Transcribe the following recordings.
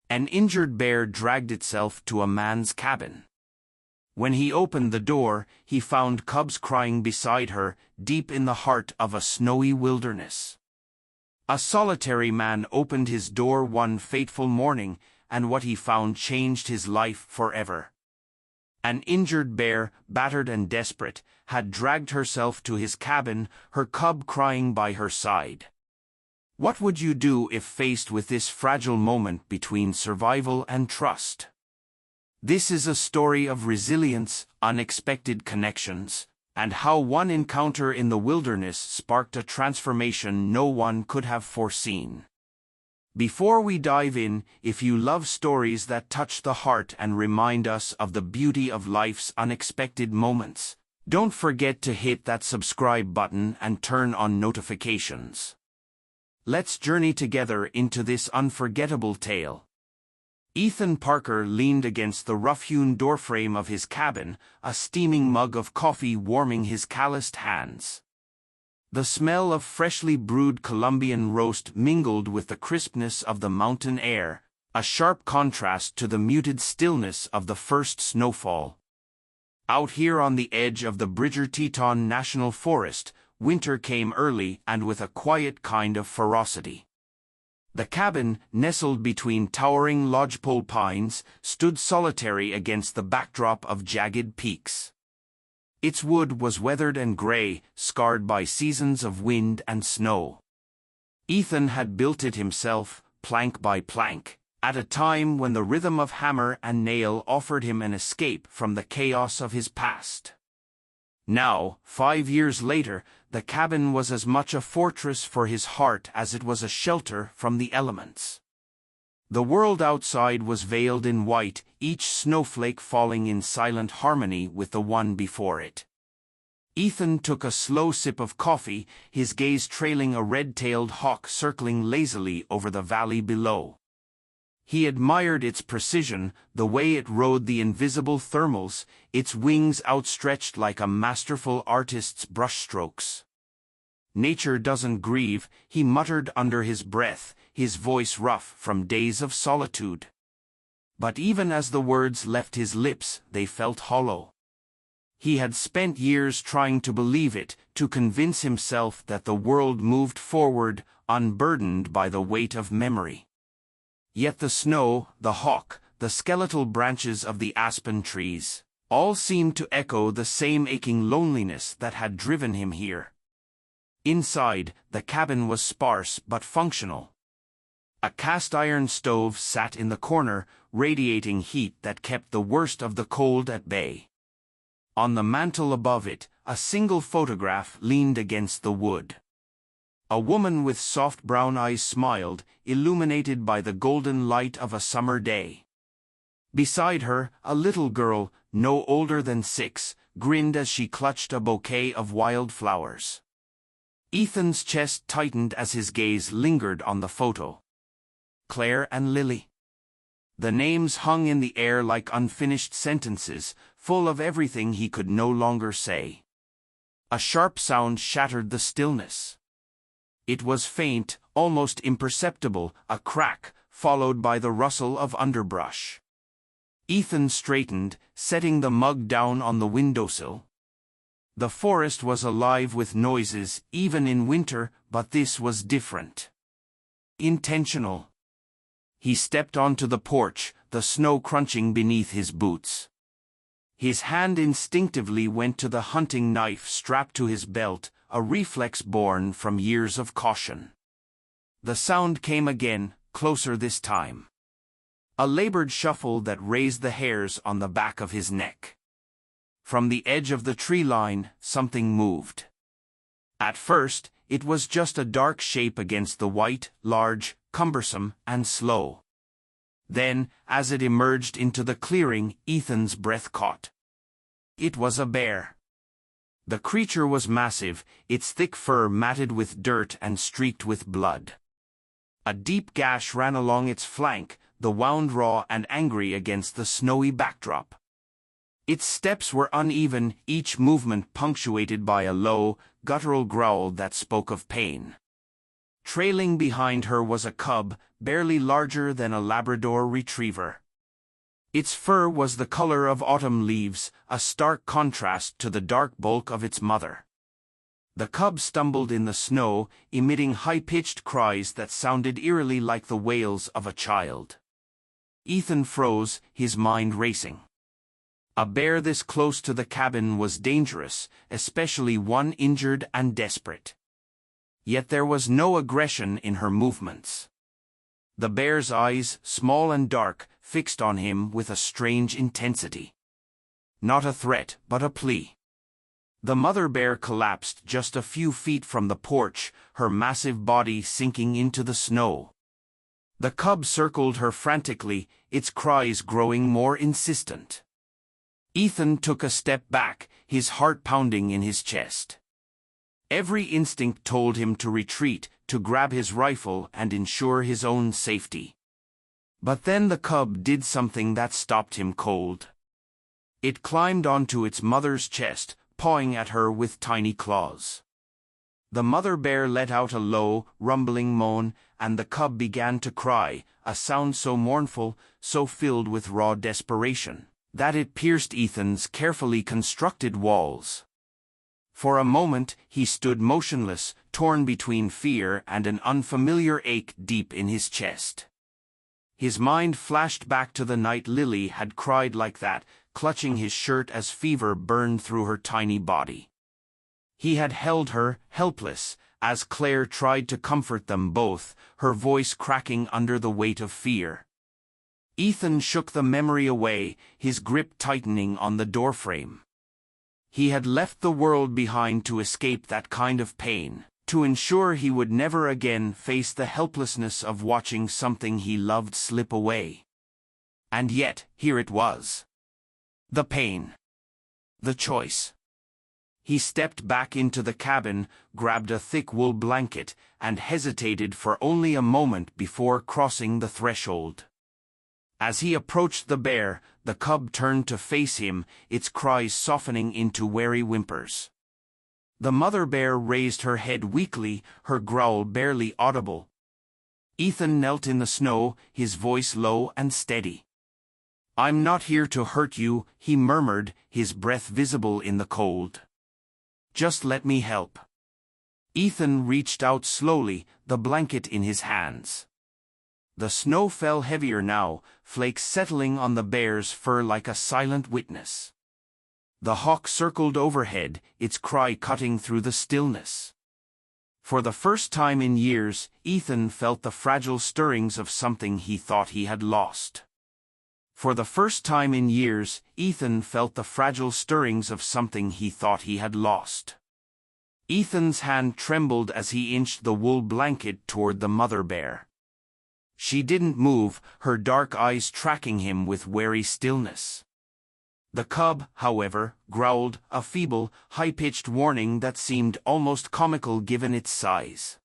An injured bear dragged itself to a man's cabin. When he opened the door, he found cubs crying beside her, deep in the heart of a snowy wilderness. A solitary man opened his door one fateful morning, and what he found changed his life forever. An injured bear, battered and desperate, had dragged herself to his cabin, her cub crying by her side. What would you do if faced with this fragile moment between survival and trust? This is a story of resilience, unexpected connections, and how one encounter in the wilderness sparked a transformation no one could have foreseen. Before we dive in, if you love stories that touch the heart and remind us of the beauty of life's unexpected moments, don't forget to hit that subscribe button and turn on notifications. Let's journey together into this unforgettable tale. Ethan Parker leaned against the rough-hewn doorframe of his cabin, a steaming mug of coffee warming his calloused hands. The smell of freshly brewed Colombian roast mingled with the crispness of the mountain air, a sharp contrast to the muted stillness of the first snowfall. Out here on the edge of the Bridger-Teton National Forest, winter came early and with a quiet kind of ferocity. The cabin, nestled between towering lodgepole pines, stood solitary against the backdrop of jagged peaks. Its wood was weathered and gray, scarred by seasons of wind and snow. Ethan had built it himself, plank by plank, at a time when the rhythm of hammer and nail offered him an escape from the chaos of his past. Now, 5 years later, the cabin was as much a fortress for his heart as it was a shelter from the elements. The world outside was veiled in white, each snowflake falling in silent harmony with the one before it. Ethan took a slow sip of coffee, his gaze trailing a red-tailed hawk circling lazily over the valley below. He admired its precision, the way it rode the invisible thermals, its wings outstretched like a masterful artist's brushstrokes. "Nature doesn't grieve," he muttered under his breath, his voice rough from days of solitude. But even as the words left his lips, they felt hollow. He had spent years trying to believe it, to convince himself that the world moved forward, unburdened by the weight of memory. Yet the snow, the hawk, the skeletal branches of the aspen trees, all seemed to echo the same aching loneliness that had driven him here. Inside, the cabin was sparse but functional. A cast-iron stove sat in the corner, radiating heat that kept the worst of the cold at bay. On the mantel above it, a single photograph leaned against the wood. A woman with soft brown eyes smiled, illuminated by the golden light of a summer day. Beside her, a little girl, no older than 6, grinned as she clutched a bouquet of wildflowers. Ethan's chest tightened as his gaze lingered on the photo. Claire and Lily. The names hung in the air like unfinished sentences, full of everything he could no longer say. A sharp sound shattered the stillness. It was faint, almost imperceptible, a crack, followed by the rustle of underbrush. Ethan straightened, setting the mug down on the windowsill. The forest was alive with noises, even in winter, but this was different. Intentional. He stepped onto the porch, the snow crunching beneath his boots. His hand instinctively went to the hunting knife strapped to his belt, a reflex born from years of caution. The sound came again, closer this time. A labored shuffle that raised the hairs on the back of his neck. From the edge of the tree line, something moved. At first, it was just a dark shape against the white, large, cumbersome, and slow. Then, as it emerged into the clearing, Ethan's breath caught. It was a bear. The creature was massive, its thick fur matted with dirt and streaked with blood. A deep gash ran along its flank, the wound raw and angry against the snowy backdrop. Its steps were uneven, each movement punctuated by a low, guttural growl that spoke of pain. Trailing behind her was a cub, barely larger than a Labrador retriever. Its fur was the color of autumn leaves, a stark contrast to the dark bulk of its mother. The cub stumbled in the snow, emitting high-pitched cries that sounded eerily like the wails of a child. Ethan froze, his mind racing. A bear this close to the cabin was dangerous, especially one injured and desperate. Yet there was no aggression in her movements. The bear's eyes, small and dark, fixed on him with a strange intensity. Not a threat, but a plea. The mother bear collapsed just a few feet from the porch, her massive body sinking into the snow. The cub circled her frantically, its cries growing more insistent. Ethan took a step back, his heart pounding in his chest. Every instinct told him to retreat, to grab his rifle and ensure his own safety. But then the cub did something that stopped him cold. It climbed onto its mother's chest, pawing at her with tiny claws. The mother bear let out a low, rumbling moan, and the cub began to cry, a sound so mournful, so filled with raw desperation, that it pierced Ethan's carefully constructed walls. For a moment, he stood motionless, torn between fear and an unfamiliar ache deep in his chest. His mind flashed back to the night Lily had cried like that, clutching his shirt as fever burned through her tiny body. He had held her, helpless, as Claire tried to comfort them both, her voice cracking under the weight of fear. Ethan shook the memory away, his grip tightening on the doorframe. He had left the world behind to escape that kind of pain, to ensure he would never again face the helplessness of watching something he loved slip away. And yet, here it was. The pain. The choice. He stepped back into the cabin, grabbed a thick wool blanket, and hesitated for only a moment before crossing the threshold. As he approached the bear, the cub turned to face him, its cries softening into wary whimpers. The mother bear raised her head weakly, her growl barely audible. Ethan knelt in the snow, his voice low and steady. "I'm not here to hurt you," he murmured, his breath visible in the cold. "Just let me help." Ethan reached out slowly, the blanket in his hands. The snow fell heavier now, flakes settling on the bear's fur like a silent witness. The hawk circled overhead, its cry cutting through the stillness. For the first time in years, Ethan felt the fragile stirrings of something he thought he had lost. For the first time in years, Ethan felt the fragile stirrings of something he thought he had lost. Ethan's hand trembled as he inched the wool blanket toward the mother bear. She didn't move, her dark eyes tracking him with wary stillness. The cub, however, growled, a feeble, high-pitched warning that seemed almost comical given its size.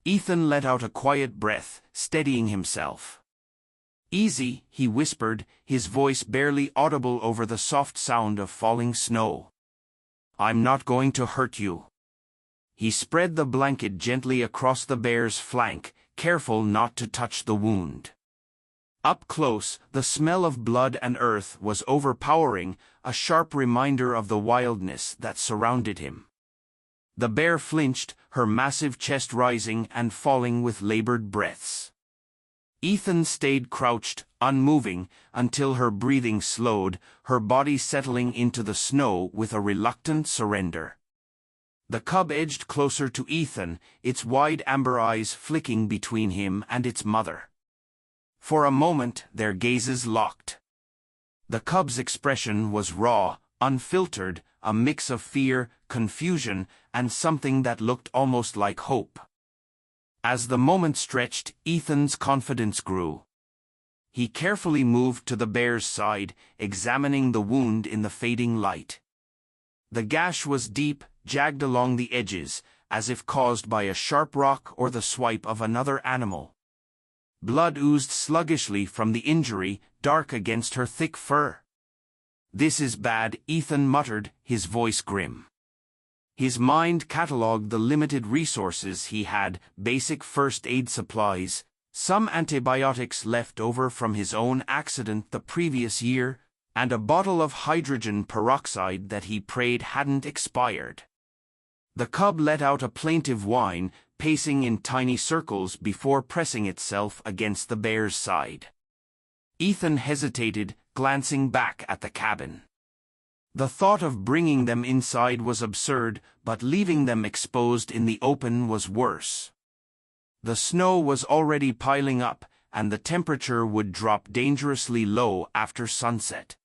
Ethan let out a quiet breath, steadying himself. "Easy," he whispered, his voice barely audible over the soft sound of falling snow. "I'm not going to hurt you." He spread the blanket gently across the bear's flank, careful not to touch the wound. Up close, the smell of blood and earth was overpowering, a sharp reminder of the wildness that surrounded him. The bear flinched, her massive chest rising and falling with labored breaths. Ethan stayed crouched, unmoving, until her breathing slowed, her body settling into the snow with a reluctant surrender. The cub edged closer to Ethan, its wide amber eyes flicking between him and its mother. For a moment, their gazes locked. The cub's expression was raw, unfiltered, a mix of fear, confusion, and something that looked almost like hope. As the moment stretched, Ethan's confidence grew. He carefully moved to the bear's side, examining the wound in the fading light. The gash was deep, jagged along the edges, as if caused by a sharp rock or the swipe of another animal. Blood oozed sluggishly from the injury, dark against her thick fur. "This is bad," Ethan muttered, his voice grim. His mind catalogued the limited resources he had: basic first aid supplies, some antibiotics left over from his own accident the previous year, and a bottle of hydrogen peroxide that he prayed hadn't expired. The cub let out a plaintive whine, pacing in tiny circles before pressing itself against the bear's side. Ethan hesitated, glancing back at the cabin. The thought of bringing them inside was absurd, but leaving them exposed in the open was worse. The snow was already piling up, and the temperature would drop dangerously low after sunset.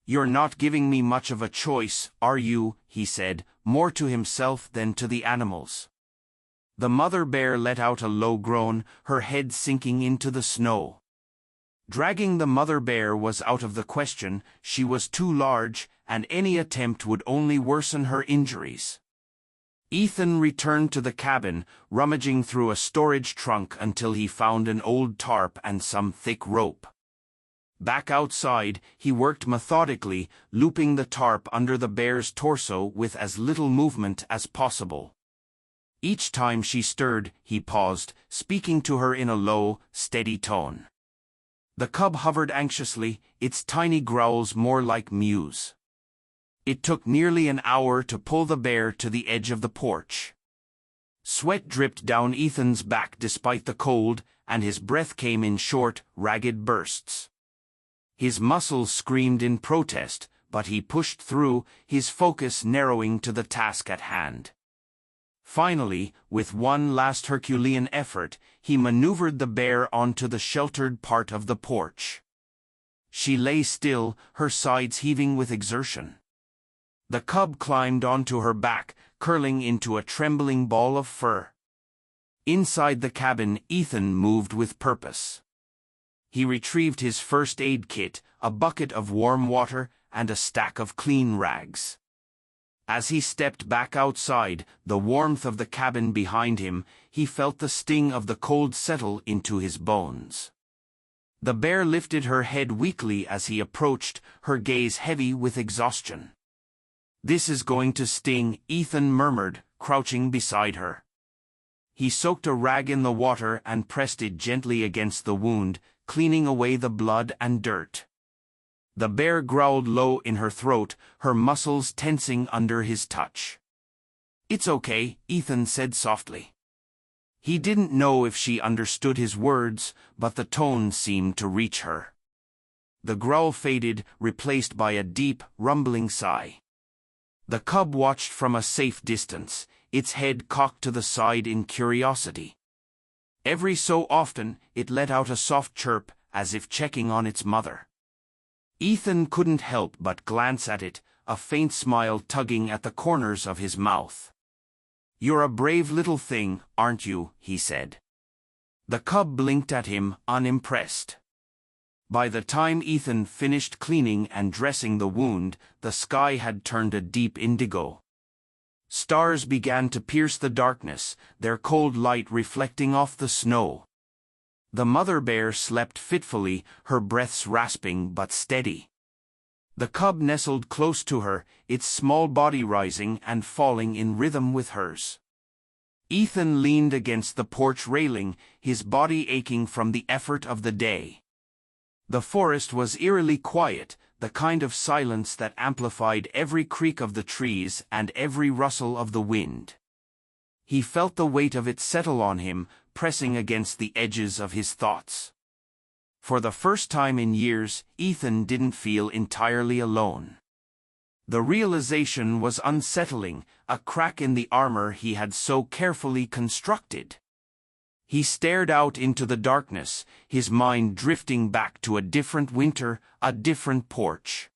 "You're not giving me much of a choice, are you?" he said, more to himself than to the animals. The mother bear let out a low groan, her head sinking into the snow. Dragging the mother bear was out of the question. She was too large, and any attempt would only worsen her injuries. Ethan returned to the cabin, rummaging through a storage trunk until he found an old tarp and some thick rope. Back outside, he worked methodically, looping the tarp under the bear's torso with as little movement as possible. Each time she stirred, he paused, speaking to her in a low, steady tone. The cub hovered anxiously, its tiny growls more like mews. It took nearly an hour to pull the bear to the edge of the porch. Sweat dripped down Ethan's back despite the cold, and his breath came in short, ragged bursts. His muscles screamed in protest, but he pushed through, his focus narrowing to the task at hand. Finally, with one last Herculean effort, he maneuvered the bear onto the sheltered part of the porch. She lay still, her sides heaving with exertion. The cub climbed onto her back, curling into a trembling ball of fur. Inside the cabin, Ethan moved with purpose. He retrieved his first aid kit, a bucket of warm water, and a stack of clean rags. As he stepped back outside, the warmth of the cabin behind him, he felt the sting of the cold settle into his bones. The bear lifted her head weakly as he approached, her gaze heavy with exhaustion. "This is going to sting," Ethan murmured, crouching beside her. He soaked a rag in the water and pressed it gently against the wound, cleaning away the blood and dirt. The bear growled low in her throat, her muscles tensing under his touch. "It's okay," Ethan said softly. He didn't know if she understood his words, but the tone seemed to reach her. The growl faded, replaced by a deep, rumbling sigh. The cub watched from a safe distance, its head cocked to the side in curiosity. Every so often, it let out a soft chirp, as if checking on its mother. Ethan couldn't help but glance at it, a faint smile tugging at the corners of his mouth. "You're a brave little thing, aren't you?" he said. The cub blinked at him, unimpressed. By the time Ethan finished cleaning and dressing the wound, the sky had turned a deep indigo. Stars began to pierce the darkness, their cold light reflecting off the snow. The mother bear slept fitfully, her breaths rasping but steady. The cub nestled close to her, its small body rising and falling in rhythm with hers. Ethan leaned against the porch railing, his body aching from the effort of the day. The forest was eerily quiet, the kind of silence that amplified every creak of the trees and every rustle of the wind. He felt the weight of it settle on him, pressing against the edges of his thoughts. For the first time in years, Ethan didn't feel entirely alone. The realization was unsettling, a crack in the armor he had so carefully constructed. He stared out into the darkness, his mind drifting back to a different winter, a different porch.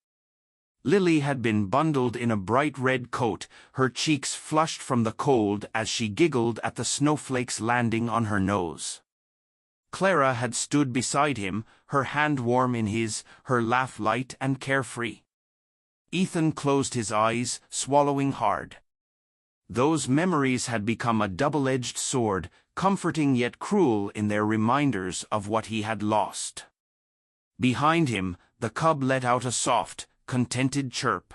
Lily had been bundled in a bright red coat, her cheeks flushed from the cold as she giggled at the snowflakes landing on her nose. Clara had stood beside him, her hand warm in his, her laugh light and carefree. Ethan closed his eyes, swallowing hard. Those memories had become a double-edged sword, comforting yet cruel in their reminders of what he had lost. Behind him, the cub let out a soft, contented chirp.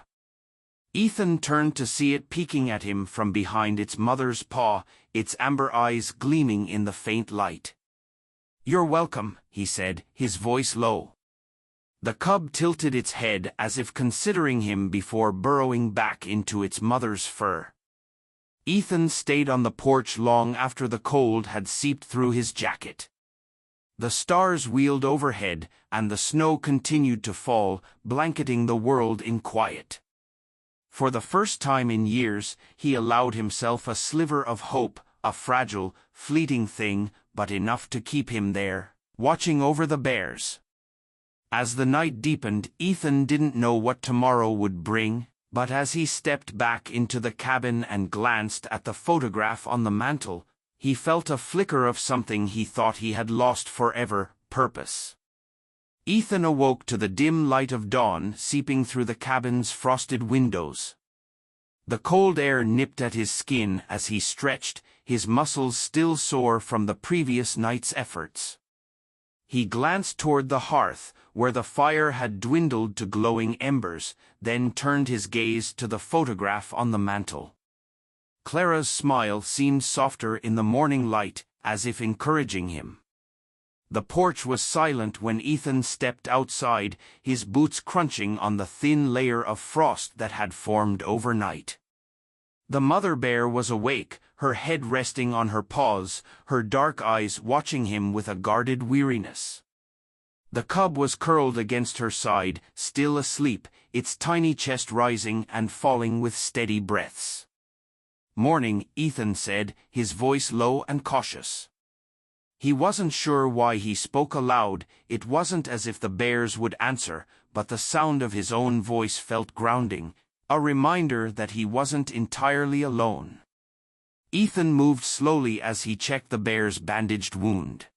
Ethan turned to see it peeking at him from behind its mother's paw, its amber eyes gleaming in the faint light. "You're welcome," he said, his voice low. The cub tilted its head as if considering him before burrowing back into its mother's fur. Ethan stayed on the porch long after the cold had seeped through his jacket. The stars wheeled overhead, and the snow continued to fall, blanketing the world in quiet. For the first time in years, he allowed himself a sliver of hope, a fragile, fleeting thing, but enough to keep him there, watching over the bears. As the night deepened, Ethan didn't know what tomorrow would bring, but as he stepped back into the cabin and glanced at the photograph on the mantel, he felt a flicker of something he thought he had lost forever: purpose. Ethan awoke to the dim light of dawn seeping through the cabin's frosted windows. The cold air nipped at his skin as he stretched, his muscles still sore from the previous night's efforts. He glanced toward the hearth, where the fire had dwindled to glowing embers, then turned his gaze to the photograph on the mantel. Clara's smile seemed softer in the morning light, as if encouraging him. The porch was silent when Ethan stepped outside, his boots crunching on the thin layer of frost that had formed overnight. The mother bear was awake, her head resting on her paws, her dark eyes watching him with a guarded weariness. The cub was curled against her side, still asleep, its tiny chest rising and falling with steady breaths. "Morning," Ethan said, his voice low and cautious. He wasn't sure why he spoke aloud. It wasn't as if the bears would answer, but the sound of his own voice felt grounding, a reminder that he wasn't entirely alone. Ethan moved slowly as he checked the bear's bandaged wound.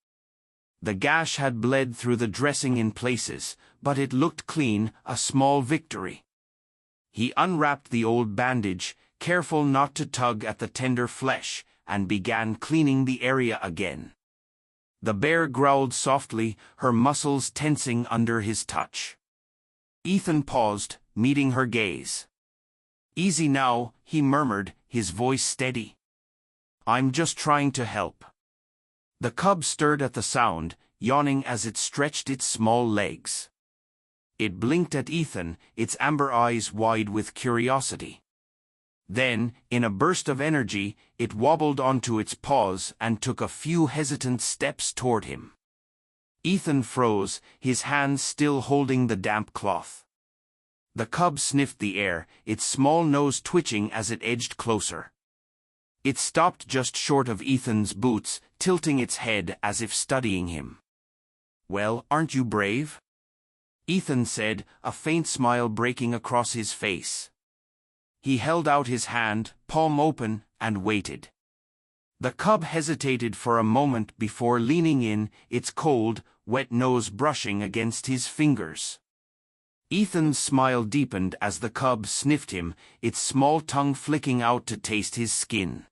The gash had bled through the dressing in places, but it looked clean, a small victory. He unwrapped the old bandage, careful not to tug at the tender flesh, and began cleaning the area again. The bear growled softly, her muscles tensing under his touch. Ethan paused, meeting her gaze. "Easy now," he murmured, his voice steady. "I'm just trying to help." The cub stirred at the sound, yawning as it stretched its small legs. It blinked at Ethan, its amber eyes wide with curiosity. Then, in a burst of energy, it wobbled onto its paws and took a few hesitant steps toward him. Ethan froze, his hands still holding the damp cloth. The cub sniffed the air, its small nose twitching as it edged closer. It stopped just short of Ethan's boots, tilting its head as if studying him. "Well, aren't you brave?" Ethan said, a faint smile breaking across his face. He held out his hand, palm open, and waited. The cub hesitated for a moment before leaning in, its cold, wet nose brushing against his fingers. Ethan's smile deepened as the cub sniffed him, its small tongue flicking out to taste his skin.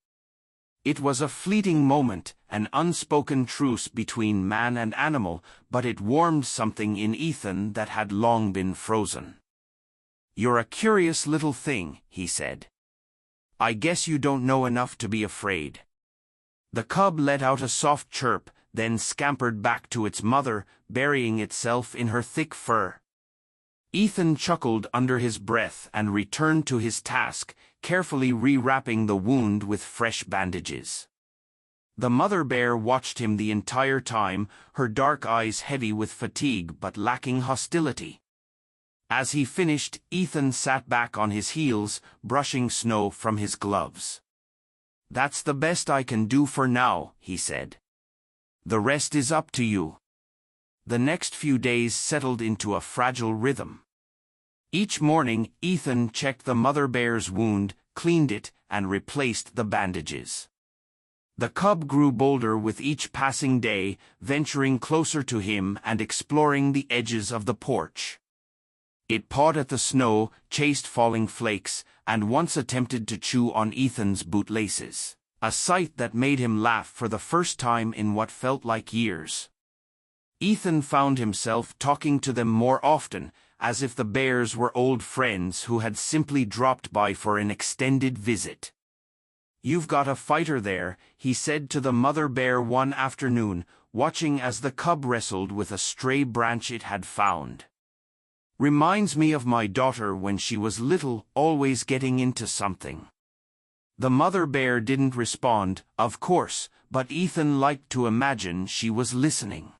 It was a fleeting moment, an unspoken truce between man and animal, but it warmed something in Ethan that had long been frozen. "You're a curious little thing," he said. "I guess you don't know enough to be afraid." The cub let out a soft chirp, then scampered back to its mother, burying itself in her thick fur. Ethan chuckled under his breath and returned to his task, carefully rewrapping the wound with fresh bandages. The mother bear watched him the entire time, her dark eyes heavy with fatigue but lacking hostility. As he finished, Ethan sat back on his heels, brushing snow from his gloves. "That's the best I can do for now," he said. "The rest is up to you." The next few days settled into a fragile rhythm. Each morning, Ethan checked the mother bear's wound, cleaned it, and replaced the bandages. The cub grew bolder with each passing day, venturing closer to him and exploring the edges of the porch. It pawed at the snow, chased falling flakes, and once attempted to chew on Ethan's bootlaces, a sight that made him laugh for the first time in what felt like years. Ethan found himself talking to them more often, as if the bears were old friends who had simply dropped by for an extended visit. "You've got a fighter there," he said to the mother bear one afternoon, watching as the cub wrestled with a stray branch it had found. "Reminds me of my daughter when she was little, always getting into something." The mother bear didn't respond, of course, but Ethan liked to imagine she was listening.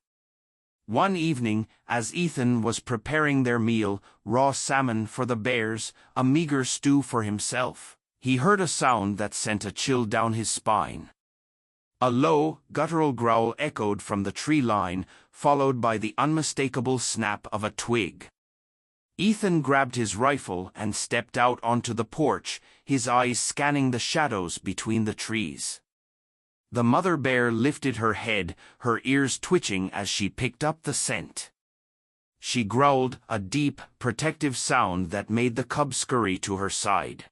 One evening, as Ethan was preparing their meal, raw salmon for the bears, a meager stew for himself, he heard a sound that sent a chill down his spine. A low, guttural growl echoed from the tree line, followed by the unmistakable snap of a twig. Ethan grabbed his rifle and stepped out onto the porch, his eyes scanning the shadows between the trees. The mother bear lifted her head, her ears twitching as she picked up the scent. She growled, a deep, protective sound that made the cub scurry to her side.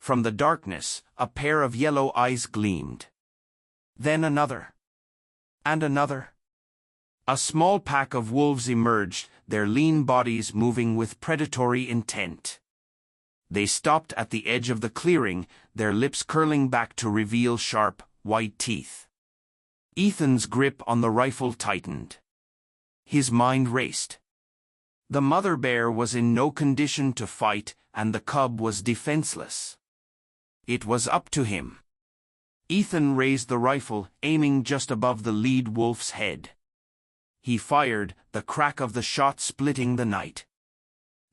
From the darkness, a pair of yellow eyes gleamed. Then another. And another. A small pack of wolves emerged, their lean bodies moving with predatory intent. They stopped at the edge of the clearing, their lips curling back to reveal sharp, white teeth. Ethan's grip on the rifle tightened. His mind raced. The mother bear was in no condition to fight, and the cub was defenseless. It was up to him. Ethan raised the rifle, aiming just above the lead wolf's head. He fired, the crack of the shot splitting the night.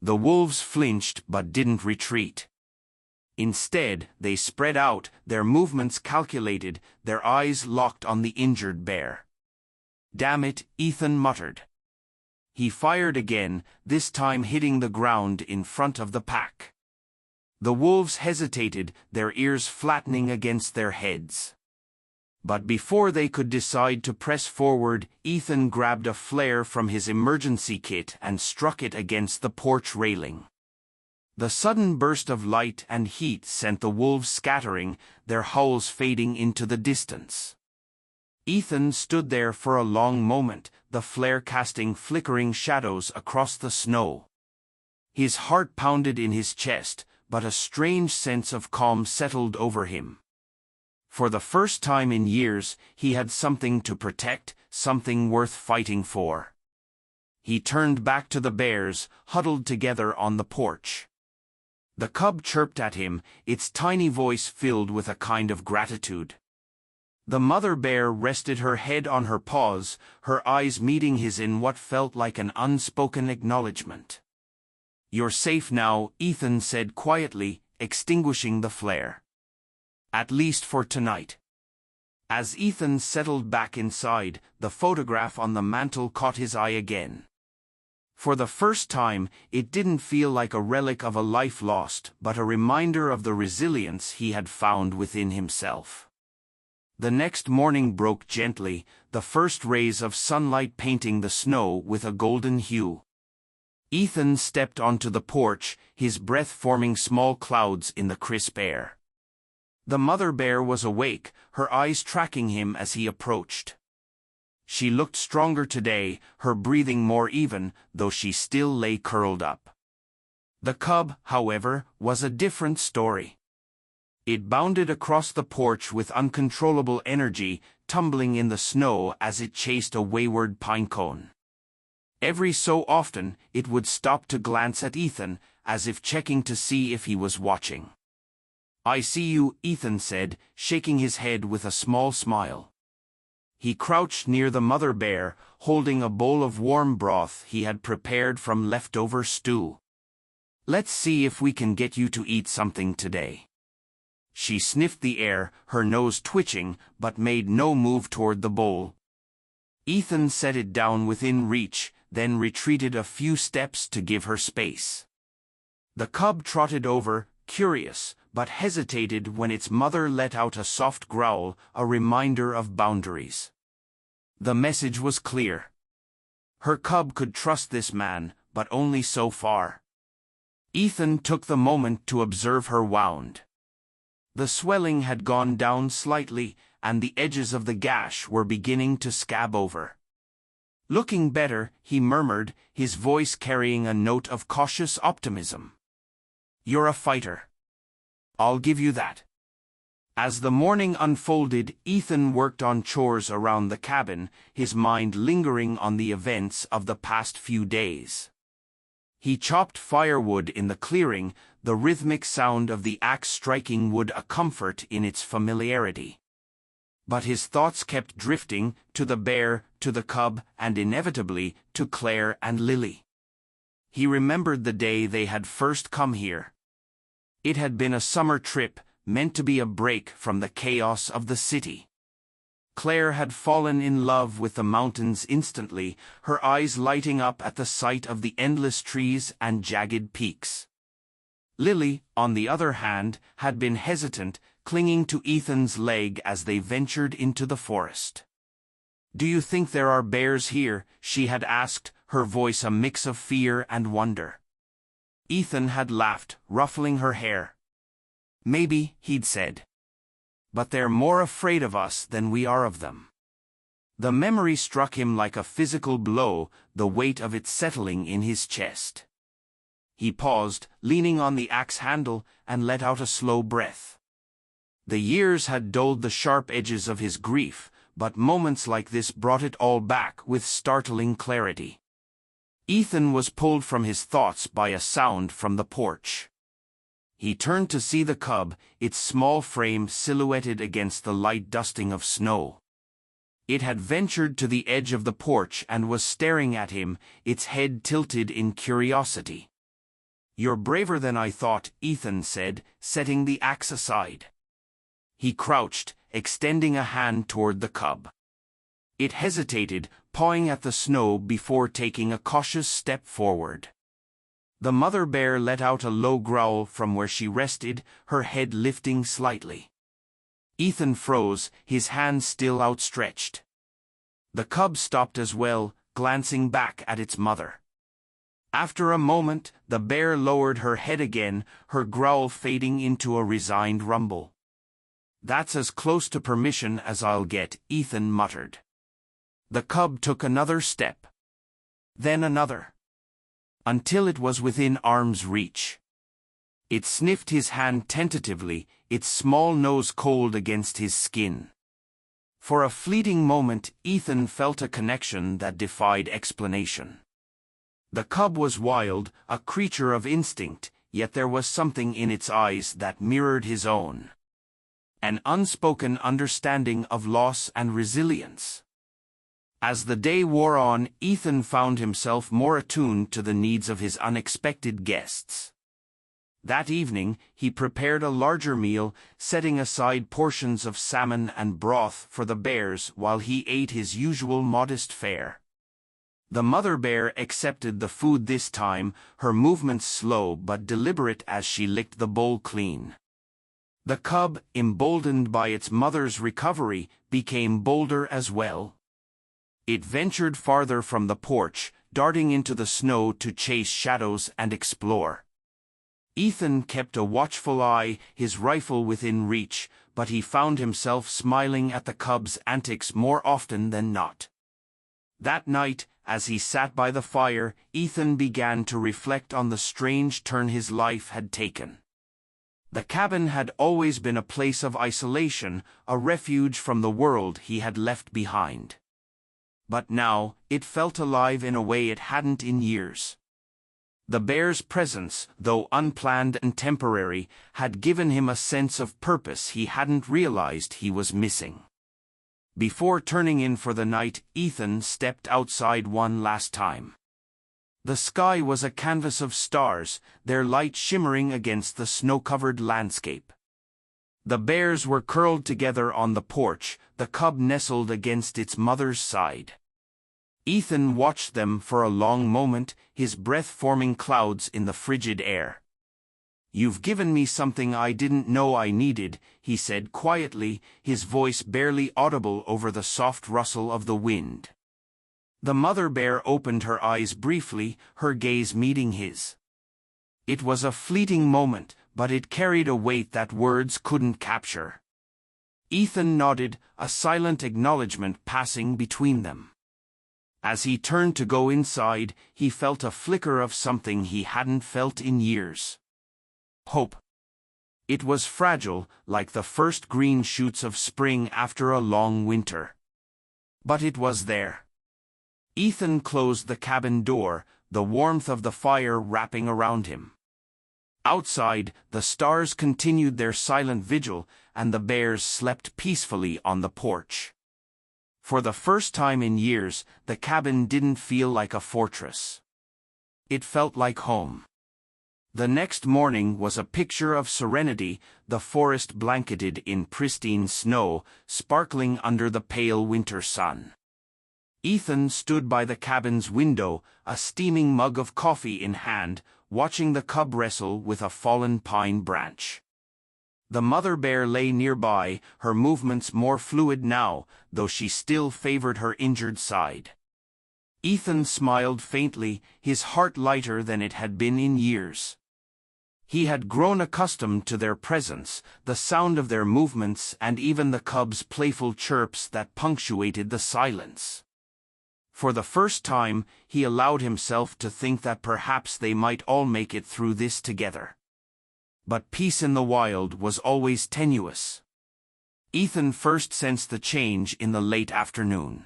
The wolves flinched but didn't retreat. Instead, they spread out, their movements calculated, their eyes locked on the injured bear. "Damn it," Ethan muttered. He fired again, this time hitting the ground in front of the pack. The wolves hesitated, their ears flattening against their heads. But before they could decide to press forward, Ethan grabbed a flare from his emergency kit and struck it against the porch railing. The sudden burst of light and heat sent the wolves scattering, their howls fading into the distance. Ethan stood there for a long moment, the flare casting flickering shadows across the snow. His heart pounded in his chest, but a strange sense of calm settled over him. For the first time in years, he had something to protect, something worth fighting for. He turned back to the bears, huddled together on the porch. The cub chirped at him, its tiny voice filled with a kind of gratitude. The mother bear rested her head on her paws, her eyes meeting his in what felt like an unspoken acknowledgement. "You're safe now," Ethan said quietly, extinguishing the flare. "At least for tonight." As Ethan settled back inside, the photograph on the mantel caught his eye again. For the first time, it didn't feel like a relic of a life lost, but a reminder of the resilience he had found within himself. The next morning broke gently, the first rays of sunlight painting the snow with a golden hue. Ethan stepped onto the porch, his breath forming small clouds in the crisp air. The mother bear was awake, her eyes tracking him as he approached. She looked stronger today, her breathing more even, though she still lay curled up. The cub, however, was a different story. It bounded across the porch with uncontrollable energy, tumbling in the snow as it chased a wayward pinecone. Every so often, it would stop to glance at Ethan, as if checking to see if he was watching. "I see you," Ethan said, shaking his head with a small smile. He crouched near the mother bear, holding a bowl of warm broth he had prepared from leftover stew. "Let's see if we can get you to eat something today." She sniffed the air, her nose twitching, but made no move toward the bowl. Ethan set it down within reach, then retreated a few steps to give her space. The cub trotted over, curious, but hesitated when its mother let out a soft growl, a reminder of boundaries. The message was clear. Her cub could trust this man, but only so far. Ethan took the moment to observe her wound. The swelling had gone down slightly, and the edges of the gash were beginning to scab over. Looking better, he murmured, his voice carrying a note of cautious optimism. You're a fighter. I'll give you that. As the morning unfolded, Ethan worked on chores around the cabin, his mind lingering on the events of the past few days. He chopped firewood in the clearing, the rhythmic sound of the axe striking wood a comfort in its familiarity. But his thoughts kept drifting, to the bear, to the cub, and inevitably, to Claire and Lily. He remembered the day they had first come here. It had been a summer trip, meant to be a break from the chaos of the city. Claire had fallen in love with the mountains instantly, her eyes lighting up at the sight of the endless trees and jagged peaks. Lily, on the other hand, had been hesitant, clinging to Ethan's leg as they ventured into the forest. "Do you think there are bears here?" she had asked, her voice a mix of fear and wonder. Ethan had laughed, ruffling her hair. "Maybe," he'd said. "But they're more afraid of us than we are of them." The memory struck him like a physical blow, the weight of it settling in his chest. He paused, leaning on the axe handle, and let out a slow breath. The years had dulled the sharp edges of his grief, but moments like this brought it all back with startling clarity. Ethan was pulled from his thoughts by a sound from the porch. He turned to see the cub, its small frame silhouetted against the light dusting of snow. It had ventured to the edge of the porch and was staring at him, its head tilted in curiosity. "You're braver than I thought," Ethan said, setting the axe aside. He crouched, extending a hand toward the cub. It hesitated, pawing at the snow before taking a cautious step forward. The mother bear let out a low growl from where she rested, her head lifting slightly. Ethan froze, his hand still outstretched. The cub stopped as well, glancing back at its mother. After a moment, the bear lowered her head again, her growl fading into a resigned rumble. "That's as close to permission as I'll get," Ethan muttered. The cub took another step. Then another. Until it was within arm's reach. It sniffed his hand tentatively, its small nose cold against his skin. For a fleeting moment, Ethan felt a connection that defied explanation. The cub was wild, a creature of instinct, yet there was something in its eyes that mirrored his own. An unspoken understanding of loss and resilience. As the day wore on, Ethan found himself more attuned to the needs of his unexpected guests. That evening, he prepared a larger meal, setting aside portions of salmon and broth for the bears while he ate his usual modest fare. The mother bear accepted the food this time, her movements slow but deliberate as she licked the bowl clean. The cub, emboldened by its mother's recovery, became bolder as well. It ventured farther from the porch, darting into the snow to chase shadows and explore. Ethan kept a watchful eye, his rifle within reach, but he found himself smiling at the cub's antics more often than not. That night, as he sat by the fire, Ethan began to reflect on the strange turn his life had taken. The cabin had always been a place of isolation, a refuge from the world he had left behind. But now, it felt alive in a way it hadn't in years. The bear's presence, though unplanned and temporary, had given him a sense of purpose he hadn't realized he was missing. Before turning in for the night, Ethan stepped outside one last time. The sky was a canvas of stars, their light shimmering against the snow-covered landscape. The bears were curled together on the porch, the cub nestled against its mother's side. Ethan watched them for a long moment, his breath forming clouds in the frigid air. "You've given me something I didn't know I needed," he said quietly, his voice barely audible over the soft rustle of the wind. The mother bear opened her eyes briefly, her gaze meeting his. It was a fleeting moment, but it carried a weight that words couldn't capture. Ethan nodded, a silent acknowledgement passing between them. As he turned to go inside, he felt a flicker of something he hadn't felt in years. Hope. It was fragile, like the first green shoots of spring after a long winter. But it was there. Ethan closed the cabin door, the warmth of the fire wrapping around him. Outside, the stars continued their silent vigil, and the bears slept peacefully on the porch. For the first time in years, the cabin didn't feel like a fortress. It felt like home. The next morning was a picture of serenity, the forest blanketed in pristine snow, sparkling under the pale winter sun. Ethan stood by the cabin's window, a steaming mug of coffee in hand, watching the cub wrestle with a fallen pine branch. The mother bear lay nearby, her movements more fluid now, though she still favored her injured side. Ethan smiled faintly, his heart lighter than it had been in years. He had grown accustomed to their presence, the sound of their movements and even the cub's playful chirps that punctuated the silence. For the first time, he allowed himself to think that perhaps they might all make it through this together. But peace in the wild was always tenuous. Ethan first sensed the change in the late afternoon.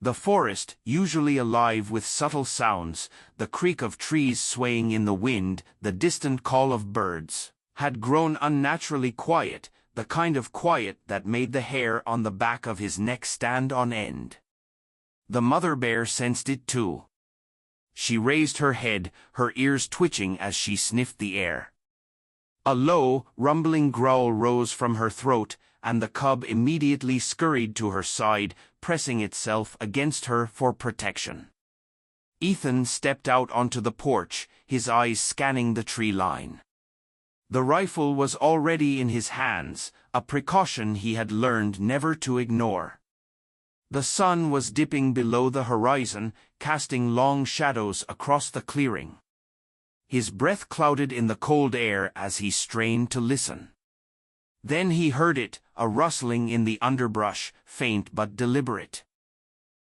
The forest, usually alive with subtle sounds, the creak of trees swaying in the wind, the distant call of birds, had grown unnaturally quiet, the kind of quiet that made the hair on the back of his neck stand on end. The mother bear sensed it too. She raised her head, her ears twitching as she sniffed the air. A low, rumbling growl rose from her throat, and the cub immediately scurried to her side, pressing itself against her for protection. Ethan stepped out onto the porch, his eyes scanning the tree line. The rifle was already in his hands, a precaution he had learned never to ignore. The sun was dipping below the horizon, casting long shadows across the clearing. His breath clouded in the cold air as he strained to listen. Then he heard it, a rustling in the underbrush, faint but deliberate.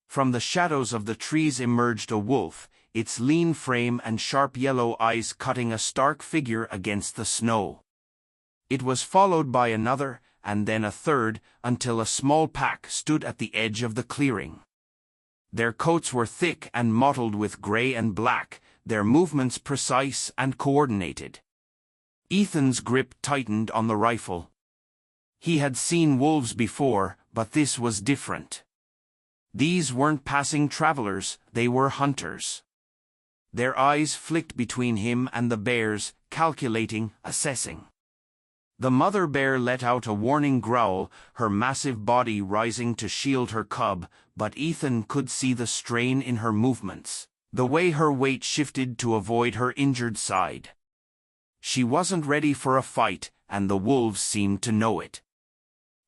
From the shadows of the trees emerged a wolf, its lean frame and sharp yellow eyes cutting a stark figure against the snow. It was followed by another, and then a third, until a small pack stood at the edge of the clearing. Their coats were thick and mottled with gray and black, their movements precise and coordinated. Ethan's grip tightened on the rifle. He had seen wolves before, but this was different. These weren't passing travelers, they were hunters. Their eyes flicked between him and the bears, calculating, assessing. The mother bear let out a warning growl, her massive body rising to shield her cub, but Ethan could see the strain in her movements, the way her weight shifted to avoid her injured side. She wasn't ready for a fight, and the wolves seemed to know it.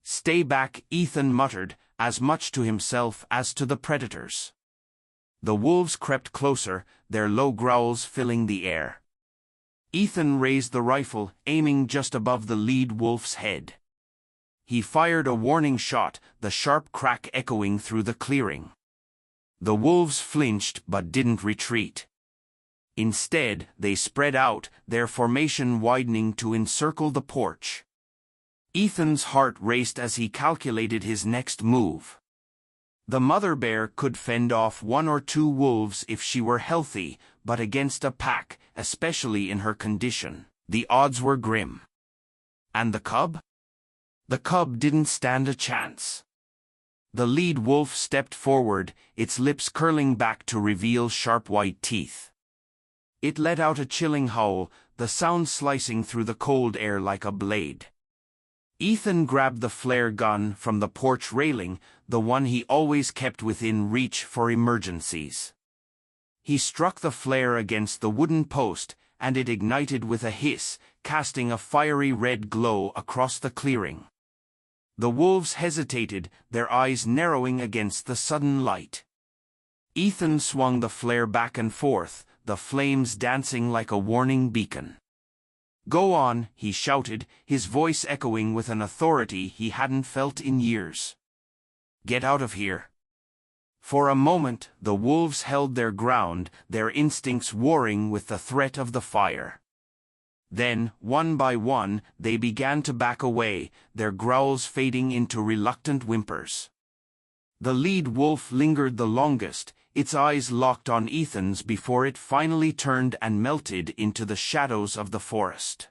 "Stay back," Ethan muttered, as much to himself as to the predators. The wolves crept closer, their low growls filling the air. Ethan raised the rifle, aiming just above the lead wolf's head. He fired a warning shot, the sharp crack echoing through the clearing. The wolves flinched but didn't retreat. Instead, they spread out, their formation widening to encircle the porch. Ethan's heart raced as he calculated his next move. The mother bear could fend off 1 or 2 wolves if she were healthy, but against a pack, especially in her condition, the odds were grim. And the cub? The cub didn't stand a chance. The lead wolf stepped forward, its lips curling back to reveal sharp white teeth. It let out a chilling howl, the sound slicing through the cold air like a blade. Ethan grabbed the flare gun from the porch railing, the one he always kept within reach for emergencies. He struck the flare against the wooden post, and it ignited with a hiss, casting a fiery red glow across the clearing. The wolves hesitated, their eyes narrowing against the sudden light. Ethan swung the flare back and forth, the flames dancing like a warning beacon. "Go on," he shouted, his voice echoing with an authority he hadn't felt in years. "Get out of here." For a moment, the wolves held their ground, their instincts warring with the threat of the fire. Then, one by one, they began to back away, their growls fading into reluctant whimpers. The lead wolf lingered the longest, its eyes locked on Ethan's before it finally turned and melted into the shadows of the forest.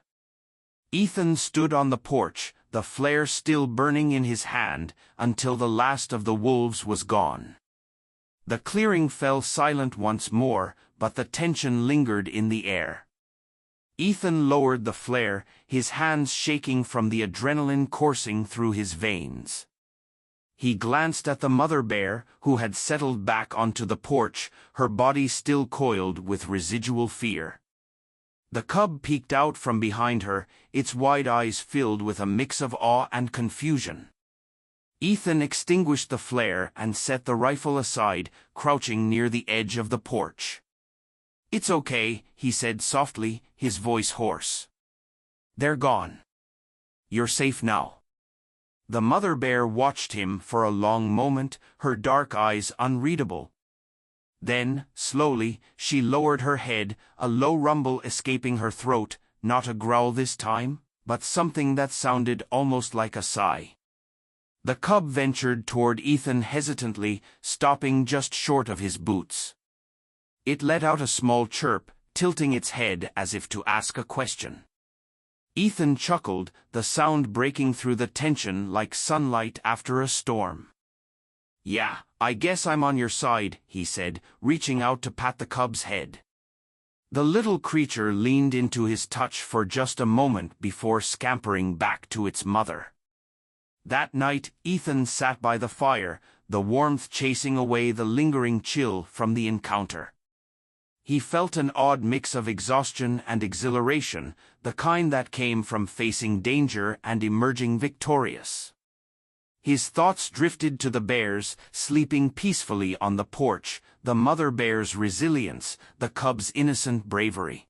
Ethan stood on the porch, the flare still burning in his hand, until the last of the wolves was gone. The clearing fell silent once more, but the tension lingered in the air. Ethan lowered the flare, his hands shaking from the adrenaline coursing through his veins. He glanced at the mother bear, who had settled back onto the porch, her body still coiled with residual fear. The cub peeked out from behind her, its wide eyes filled with a mix of awe and confusion. Ethan extinguished the flare and set the rifle aside, crouching near the edge of the porch. "It's okay," he said softly, his voice hoarse. "They're gone. You're safe now." The mother bear watched him for a long moment, her dark eyes unreadable. Then, slowly, she lowered her head, a low rumble escaping her throat, not a growl this time, but something that sounded almost like a sigh. The cub ventured toward Ethan hesitantly, stopping just short of his boots. It let out a small chirp, tilting its head as if to ask a question. Ethan chuckled, the sound breaking through the tension like sunlight after a storm. "Yeah, I guess I'm on your side," he said, reaching out to pat the cub's head. The little creature leaned into his touch for just a moment before scampering back to its mother. That night, Ethan sat by the fire, the warmth chasing away the lingering chill from the encounter. He felt an odd mix of exhaustion and exhilaration, the kind that came from facing danger and emerging victorious. His thoughts drifted to the bears, sleeping peacefully on the porch, the mother bear's resilience, the cub's innocent bravery.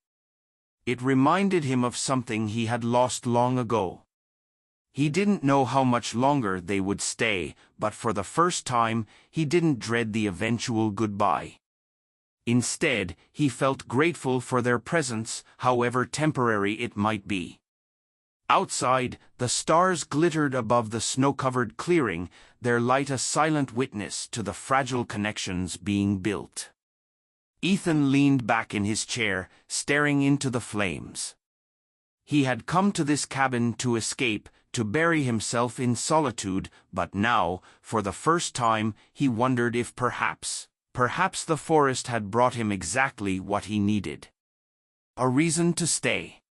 It reminded him of something he had lost long ago. He didn't know how much longer they would stay, but for the first time, he didn't dread the eventual goodbye. Instead, he felt grateful for their presence, however temporary it might be. Outside, the stars glittered above the snow-covered clearing, their light a silent witness to the fragile connections being built. Ethan leaned back in his chair, staring into the flames. He had come to this cabin to escape, to bury himself in solitude, but now, for the first time, he wondered if perhaps the forest had brought him exactly what he needed. A reason to stay.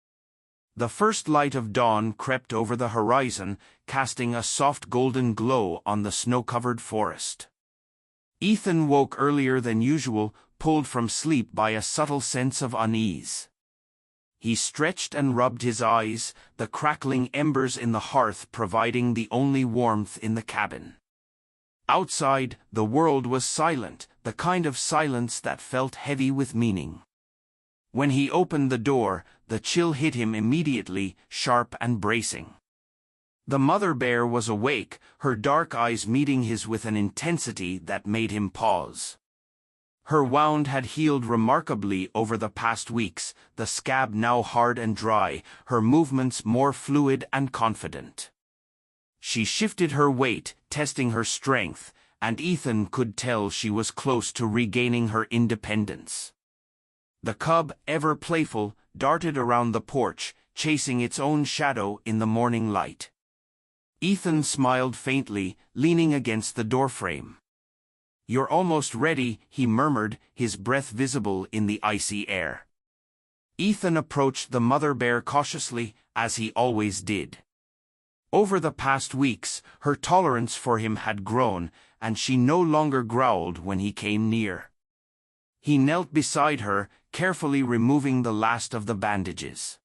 The first light of dawn crept over the horizon, casting a soft golden glow on the snow-covered forest. Ethan woke earlier than usual, pulled from sleep by a subtle sense of unease. He stretched and rubbed his eyes, the crackling embers in the hearth providing the only warmth in the cabin. Outside, the world was silent, the kind of silence that felt heavy with meaning. When he opened the door, the chill hit him immediately, sharp and bracing. The mother bear was awake, her dark eyes meeting his with an intensity that made him pause. Her wound had healed remarkably over the past weeks, the scab now hard and dry, her movements more fluid and confident. She shifted her weight, testing her strength, and Ethan could tell she was close to regaining her independence. The cub, ever playful, darted around the porch, chasing its own shadow in the morning light. Ethan smiled faintly, leaning against the doorframe. "You're almost ready," he murmured, his breath visible in the icy air. Ethan approached the mother bear cautiously, as he always did. Over the past weeks, her tolerance for him had grown, and she no longer growled when he came near. He knelt beside her, carefully removing the last of the bandages.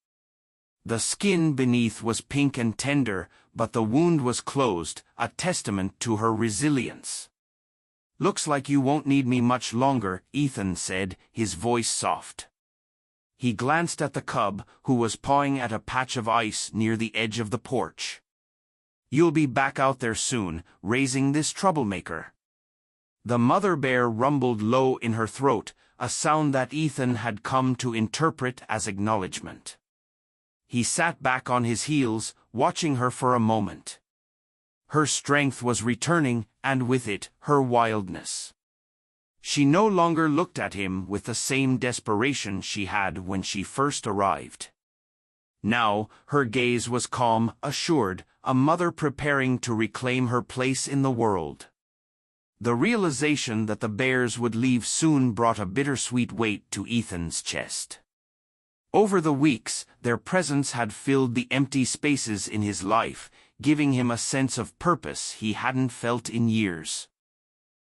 The skin beneath was pink and tender, but the wound was closed, a testament to her resilience. "Looks like you won't need me much longer," Ethan said, his voice soft. He glanced at the cub, who was pawing at a patch of ice near the edge of the porch. "You'll be back out there soon, raising this troublemaker." The mother bear rumbled low in her throat, a sound that Ethan had come to interpret as acknowledgement. He sat back on his heels, watching her for a moment. Her strength was returning, and with it, her wildness. She no longer looked at him with the same desperation she had when she first arrived. Now, her gaze was calm, assured, a mother preparing to reclaim her place in the world. The realization that the bears would leave soon brought a bittersweet weight to Ethan's chest. Over the weeks, their presence had filled the empty spaces in his life, giving him a sense of purpose he hadn't felt in years.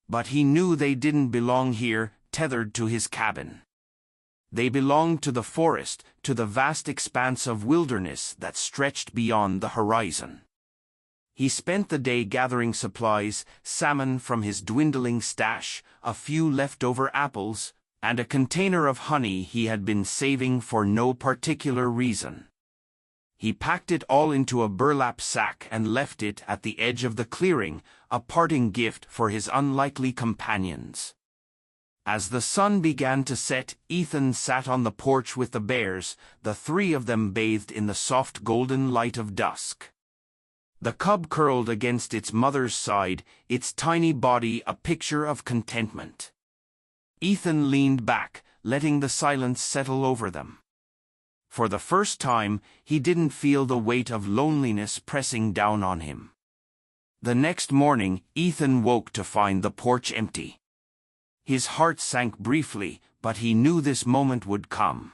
But he knew they didn't belong here, tethered to his cabin. They belonged to the forest, to the vast expanse of wilderness that stretched beyond the horizon. He spent the day gathering supplies, salmon from his dwindling stash, a few leftover apples, and a container of honey he had been saving for no particular reason. He packed it all into a burlap sack and left it at the edge of the clearing, a parting gift for his unlikely companions. As the sun began to set, Ethan sat on the porch with the bears, the three of them bathed in the soft golden light of dusk. The cub curled against its mother's side, its tiny body a picture of contentment. Ethan leaned back, letting the silence settle over them. For the first time, he didn't feel the weight of loneliness pressing down on him. The next morning, Ethan woke to find the porch empty. His heart sank briefly, but he knew this moment would come.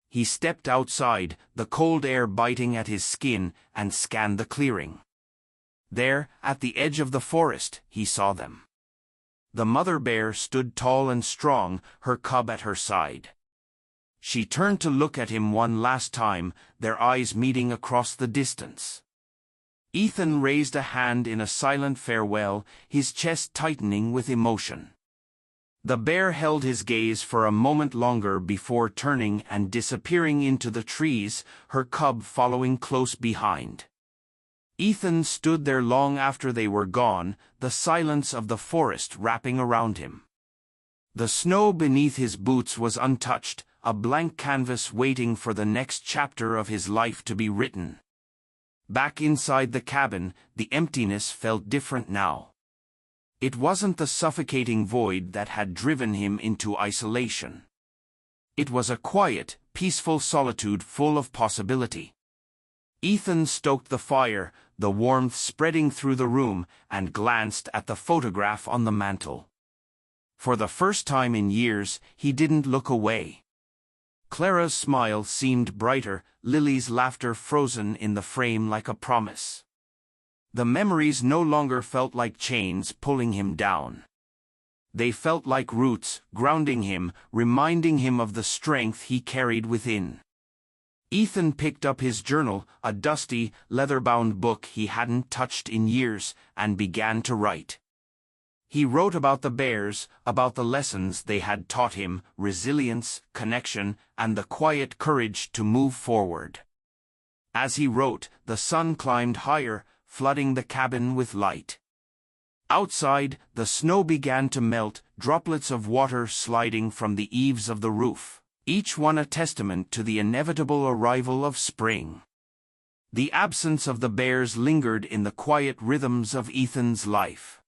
He stepped outside, the cold air biting at his skin, and scanned the clearing. There, at the edge of the forest, he saw them. The mother bear stood tall and strong, her cub at her side. She turned to look at him one last time, their eyes meeting across the distance. Ethan raised a hand in a silent farewell, his chest tightening with emotion. The bear held his gaze for a moment longer before turning and disappearing into the trees, her cub following close behind. Ethan stood there long after they were gone, the silence of the forest wrapping around him. The snow beneath his boots was untouched, a blank canvas waiting for the next chapter of his life to be written. Back inside the cabin, the emptiness felt different now. It wasn't the suffocating void that had driven him into isolation. It was a quiet, peaceful solitude full of possibility. Ethan stoked the fire, the warmth spreading through the room, and glanced at the photograph on the mantel. For the first time in years, he didn't look away. Clara's smile seemed brighter, Lily's laughter frozen in the frame like a promise. The memories no longer felt like chains pulling him down. They felt like roots, grounding him, reminding him of the strength he carried within. Ethan picked up his journal, a dusty, leather-bound book he hadn't touched in years, and began to write. He wrote about the bears, about the lessons they had taught him, resilience, connection, and the quiet courage to move forward. As he wrote, the sun climbed higher, flooding the cabin with light. Outside, the snow began to melt, droplets of water sliding from the eaves of the roof, each one a testament to the inevitable arrival of spring. The absence of the bears lingered in the quiet rhythms of Ethan's life.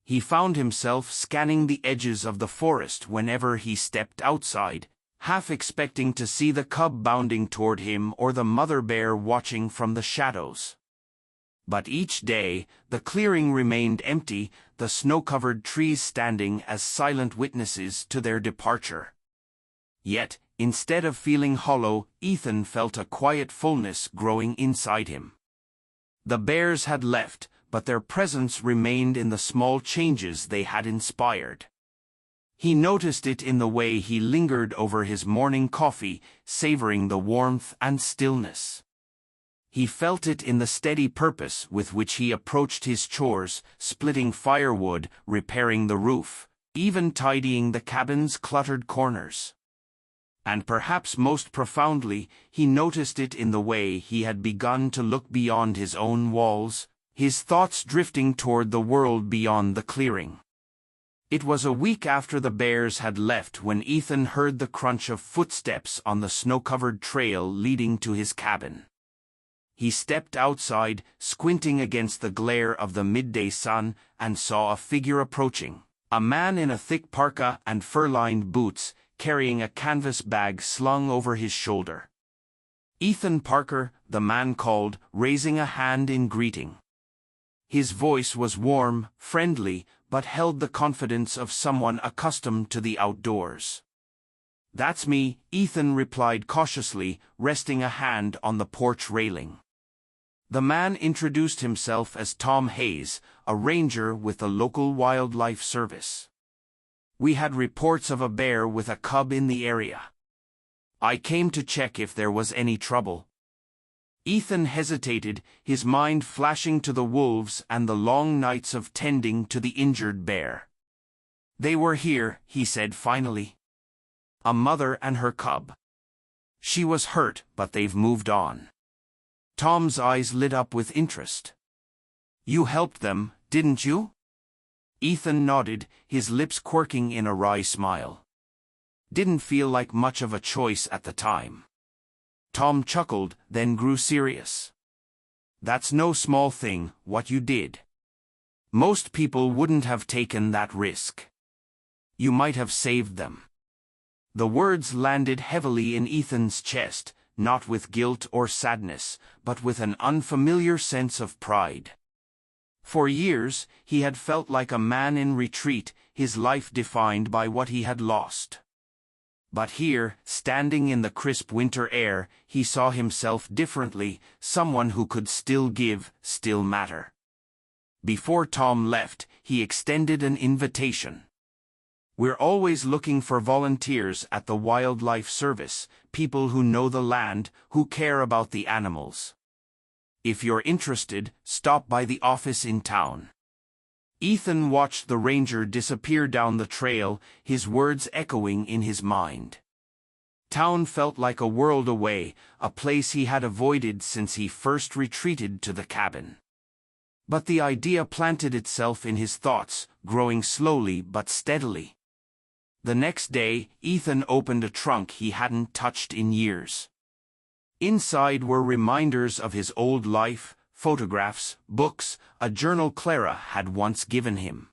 He found himself scanning the edges of the forest whenever he stepped outside, half expecting to see the cub bounding toward him or the mother bear watching from the shadows. But each day, the clearing remained empty, the snow-covered trees standing as silent witnesses to their departure. Yet, instead of feeling hollow, Ethan felt a quiet fullness growing inside him. The bears had left, but their presence remained in the small changes they had inspired. He noticed it in the way he lingered over his morning coffee, savoring the warmth and stillness. He felt it in the steady purpose with which he approached his chores, splitting firewood, repairing the roof, even tidying the cabin's cluttered corners. And perhaps most profoundly, he noticed it in the way he had begun to look beyond his own walls, his thoughts drifting toward the world beyond the clearing. It was a week after the bears had left when Ethan heard the crunch of footsteps on the snow-covered trail leading to his cabin. He stepped outside, squinting against the glare of the midday sun, and saw a figure approaching. A man in a thick parka and fur-lined boots, carrying a canvas bag slung over his shoulder. "Ethan Parker," the man called, raising a hand in greeting. His voice was warm, friendly, but held the confidence of someone accustomed to the outdoors. "That's me," Ethan replied cautiously, resting a hand on the porch railing. The man introduced himself as Tom Hayes, a ranger with the local wildlife service. "We had reports of a bear with a cub in the area. I came to check if there was any trouble." Ethan hesitated, his mind flashing to the wolves and the long nights of tending to the injured bear. "They were here," he said finally. "A mother and her cub. She was hurt, but they've moved on." Tom's eyes lit up with interest. "You helped them, didn't you?" Ethan nodded, his lips quirking in a wry smile. "Didn't feel like much of a choice at the time." Tom chuckled, then grew serious. "That's no small thing, what you did. Most people wouldn't have taken that risk. You might have saved them." The words landed heavily in Ethan's chest, not with guilt or sadness, but with an unfamiliar sense of pride. For years, he had felt like a man in retreat, his life defined by what he had lost. But here, standing in the crisp winter air, he saw himself differently, someone who could still give, still matter. Before Tom left, he extended an invitation. "We're always looking for volunteers at the Wildlife Service, people who know the land, who care about the animals. If you're interested, stop by the office in town." Ethan watched the ranger disappear down the trail, his words echoing in his mind. Town felt like a world away, a place he had avoided since he first retreated to the cabin. But the idea planted itself in his thoughts, growing slowly but steadily. The next day, Ethan opened a trunk he hadn't touched in years. Inside were reminders of his old life, photographs, books, a journal Clara had once given him.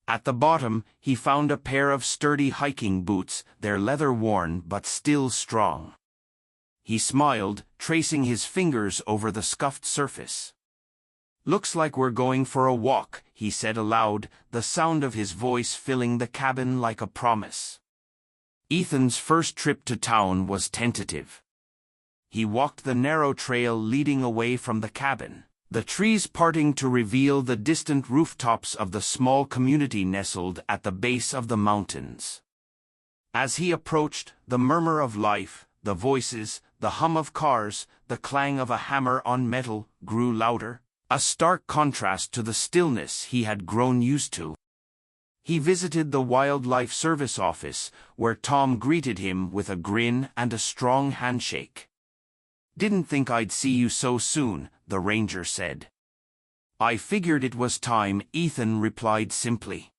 At the bottom, he found a pair of sturdy hiking boots, their leather worn but still strong. He smiled, tracing his fingers over the scuffed surface. "Looks like we're going for a walk," he said aloud, the sound of his voice filling the cabin like a promise. Ethan's first trip to town was tentative. He walked the narrow trail leading away from the cabin, the trees parting to reveal the distant rooftops of the small community nestled at the base of the mountains. As he approached, the murmur of life, the voices, the hum of cars, the clang of a hammer on metal, grew louder, a stark contrast to the stillness he had grown used to. He visited the Wildlife Service office, where Tom greeted him with a grin and a strong handshake. "Didn't think I'd see you so soon," the ranger said. "I figured it was time," Ethan replied simply.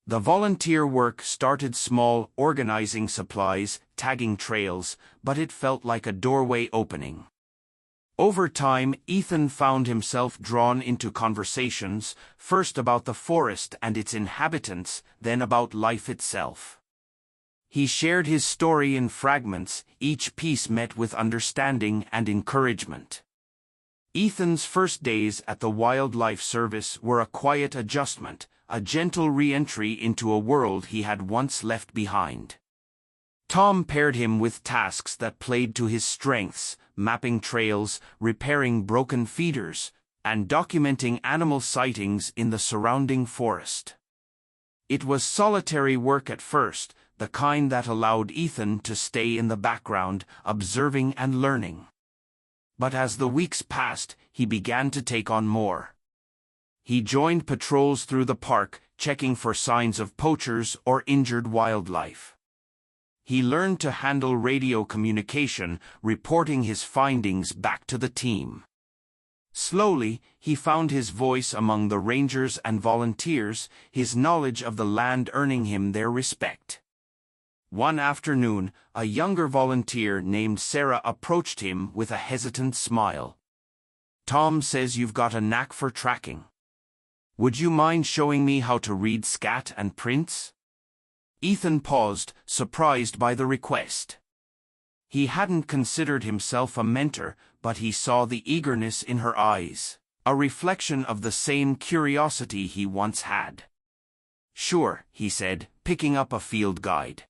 The volunteer work started small, organizing supplies, tagging trails, but it felt like a doorway opening. Over time, Ethan found himself drawn into conversations, first about the forest and its inhabitants, then about life itself. He shared his story in fragments, each piece met with understanding and encouragement. Ethan's first days at the Wildlife Service were a quiet adjustment, a gentle re-entry into a world he had once left behind. Tom paired him with tasks that played to his strengths, mapping trails, repairing broken feeders, and documenting animal sightings in the surrounding forest. It was solitary work at first, the kind that allowed Ethan to stay in the background, observing and learning. But as the weeks passed, he began to take on more. He joined patrols through the park, checking for signs of poachers or injured wildlife. He learned to handle radio communication, reporting his findings back to the team. Slowly, he found his voice among the rangers and volunteers, his knowledge of the land earning him their respect. One afternoon, a younger volunteer named Sarah approached him with a hesitant smile. "Tom says you've got a knack for tracking. Would you mind showing me how to read scat and prints?" Ethan paused, surprised by the request. He hadn't considered himself a mentor, but he saw the eagerness in her eyes, a reflection of the same curiosity he once had. "Sure," he said, picking up a field guide.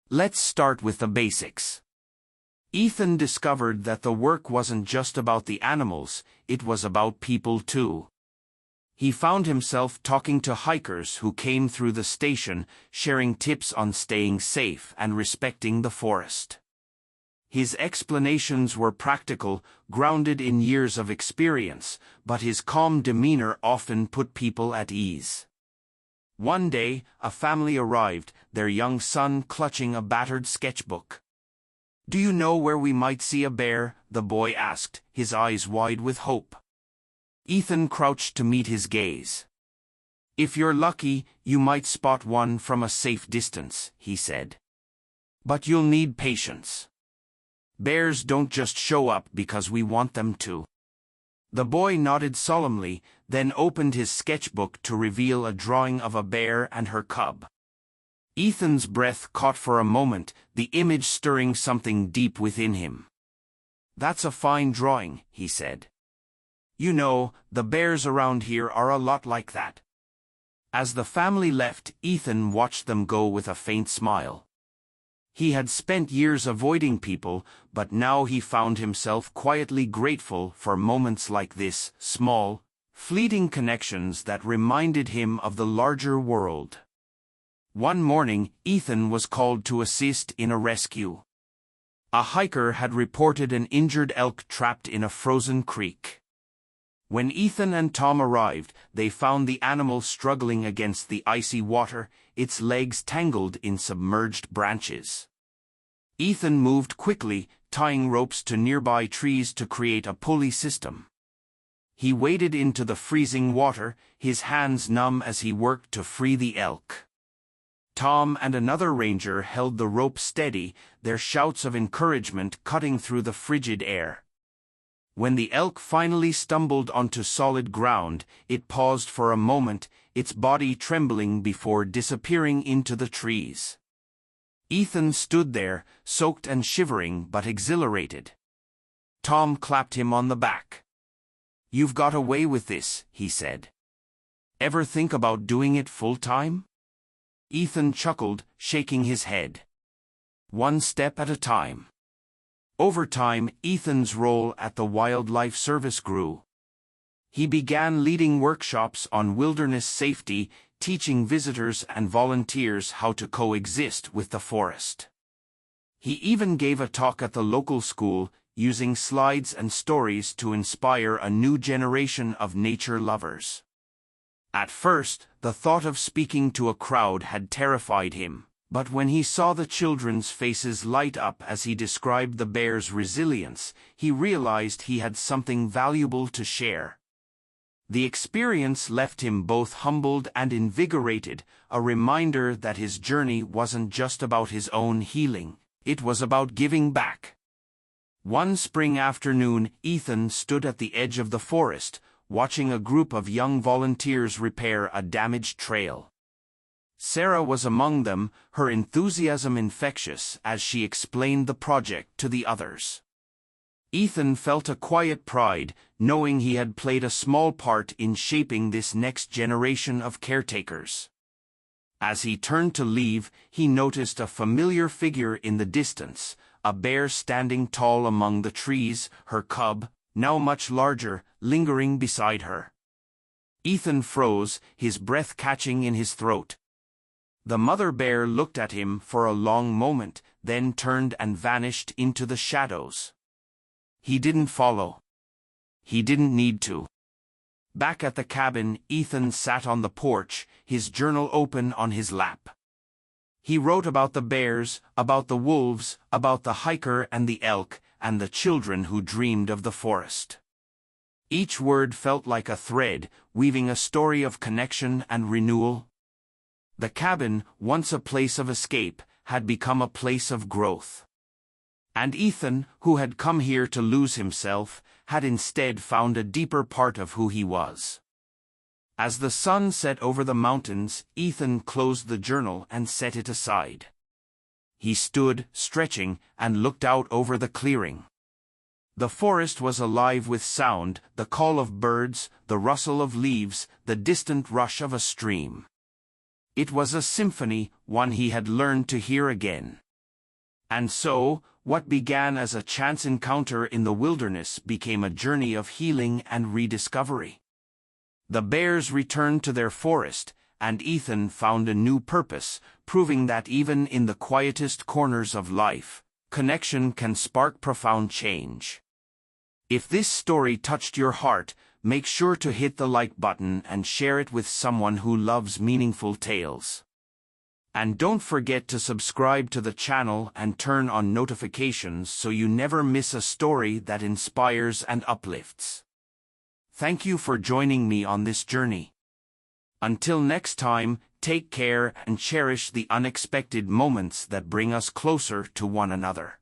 "Let's start with the basics." Ethan discovered that the work wasn't just about the animals, it was about people too. He found himself talking to hikers who came through the station, sharing tips on staying safe and respecting the forest. His explanations were practical, grounded in years of experience, but his calm demeanor often put people at ease. One day, a family arrived, their young son clutching a battered sketchbook. "Do you know where we might see a bear?" the boy asked, his eyes wide with hope. Ethan crouched to meet his gaze. "If you're lucky, you might spot one from a safe distance," he said. "But you'll need patience. Bears don't just show up because we want them to." The boy nodded solemnly, then opened his sketchbook to reveal a drawing of a bear and her cub. Ethan's breath caught for a moment, the image stirring something deep within him. "That's a fine drawing," he said. "You know, the bears around here are a lot like that." As the family left, Ethan watched them go with a faint smile. He had spent years avoiding people, but now he found himself quietly grateful for moments like this, small, fleeting connections that reminded him of the larger world. One morning, Ethan was called to assist in a rescue. A hiker had reported an injured elk trapped in a frozen creek. When Ethan and Tom arrived, they found the animal struggling against the icy water, its legs tangled in submerged branches. Ethan moved quickly, tying ropes to nearby trees to create a pulley system. He waded into the freezing water, his hands numb as he worked to free the elk. Tom and another ranger held the rope steady, their shouts of encouragement cutting through the frigid air. When the elk finally stumbled onto solid ground, it paused for a moment, its body trembling before disappearing into the trees. Ethan stood there, soaked and shivering but exhilarated. Tom clapped him on the back. "You've got away with this," he said. "Ever think about doing it full-time?" Ethan chuckled, shaking his head. "One step at a time." Over time, Ethan's role at the Wildlife Service grew. He began leading workshops on wilderness safety, teaching visitors and volunteers how to coexist with the forest. He even gave a talk at the local school, using slides and stories to inspire a new generation of nature lovers. At first, the thought of speaking to a crowd had terrified him. But when he saw the children's faces light up as he described the bear's resilience, he realized he had something valuable to share. The experience left him both humbled and invigorated, a reminder that his journey wasn't just about his own healing, it was about giving back. One spring afternoon, Ethan stood at the edge of the forest, watching a group of young volunteers repair a damaged trail. Sarah was among them, her enthusiasm infectious as she explained the project to the others. Ethan felt a quiet pride, knowing he had played a small part in shaping this next generation of caretakers. As he turned to leave, he noticed a familiar figure in the distance, a bear standing tall among the trees, her cub, now much larger, lingering beside her. Ethan froze, his breath catching in his throat. The mother bear looked at him for a long moment, then turned and vanished into the shadows. He didn't follow. He didn't need to. Back at the cabin, Ethan sat on the porch, his journal open on his lap. He wrote about the bears, about the wolves, about the hiker and the elk, and the children who dreamed of the forest. Each word felt like a thread, weaving a story of connection and renewal. The cabin, once a place of escape, had become a place of growth. And Ethan, who had come here to lose himself, had instead found a deeper part of who he was. As the sun set over the mountains, Ethan closed the journal and set it aside. He stood, stretching, and looked out over the clearing. The forest was alive with sound, the call of birds, the rustle of leaves, the distant rush of a stream. It was a symphony, one he had learned to hear again. And so, what began as a chance encounter in the wilderness became a journey of healing and rediscovery. The bears returned to their forest, and Ethan found a new purpose, proving that even in the quietest corners of life, connection can spark profound change. If this story touched your heart, make sure to hit the like button and share it with someone who loves meaningful tales. And don't forget to subscribe to the channel and turn on notifications so you never miss a story that inspires and uplifts. Thank you for joining me on this journey. Until next time, take care and cherish the unexpected moments that bring us closer to one another.